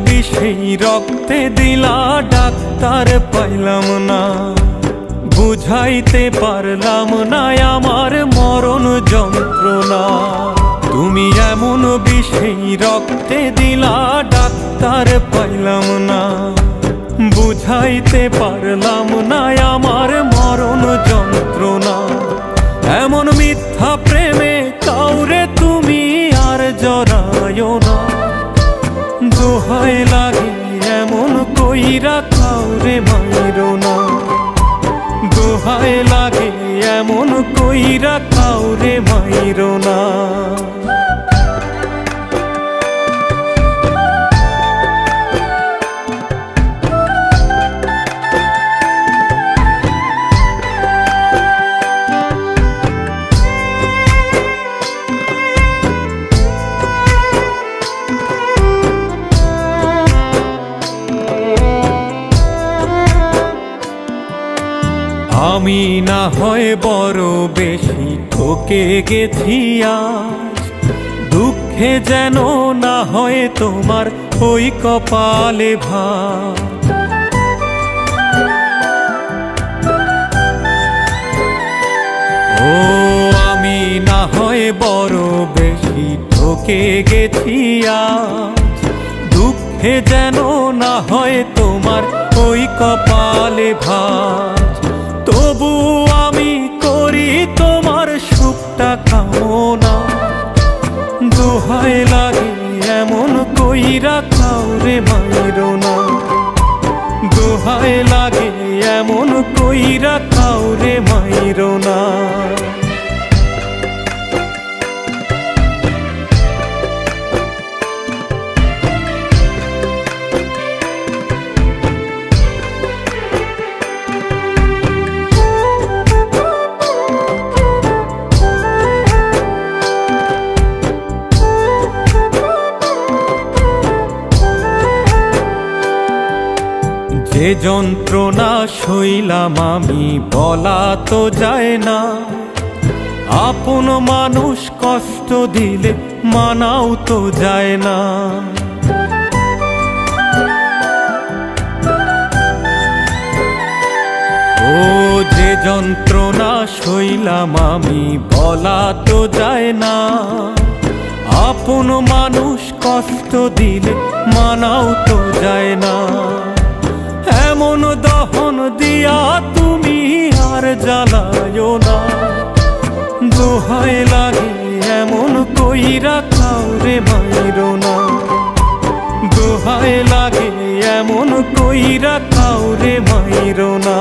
বিষেই রক্তে দিলা ডাক্তার পাইলাম না, বুঝাইতে পারলাম না আমার মরণ যন্ত্রণা। তুমি এমন বিষেই রক্তে দিলা ডাক্তার পাইলাম না, বুঝাইতে পারলাম না আমার মরণ যন্ত্রণা। এমন মিথ্যা প্রেমে কাউরে তুমি আর জড়ায়ো না, দোহাই লাগে এমন কইরা কাউরে মাইরো না, দোহাই লাগে এমন কইরা কাউরে মাইরো না। আমি না হয় বড় বেশি ঠকে গেছি আজ, দুঃখে যেন না হয় তোমার ওই কপালে ভাঁজ। ও আমি না হয় বড় বেশি ঠকে গেছি আজ, দুঃখে যেন না হয় তোমার ওই কপালে ভাঁজ। তবু আমি করি তোমার সুখটা কামনা, দোহাই লাগে এমন কইরা কাউরে মাইরো না, দোহাই লাগে এমন কইরা কাউরে মাইরো না। যে যন্ত্রণা সইলাম আমি বলা তো যায় না, আপন মানুষ কষ্ট দিলে মানাও তো যায় না। ও যে যন্ত্রণা সইলাম আমি বলা তো যায় না, আপন মানুষ কষ্ট দিলে মানাও তো যায় না। এমন দহন দিয়া তুমি আর জ্বালায়ো না, দোহাই লাগে এমন কইরা কাউরে মাইরো না, দোহাই লাগে এমন কইরা কাউরে মাইরো না।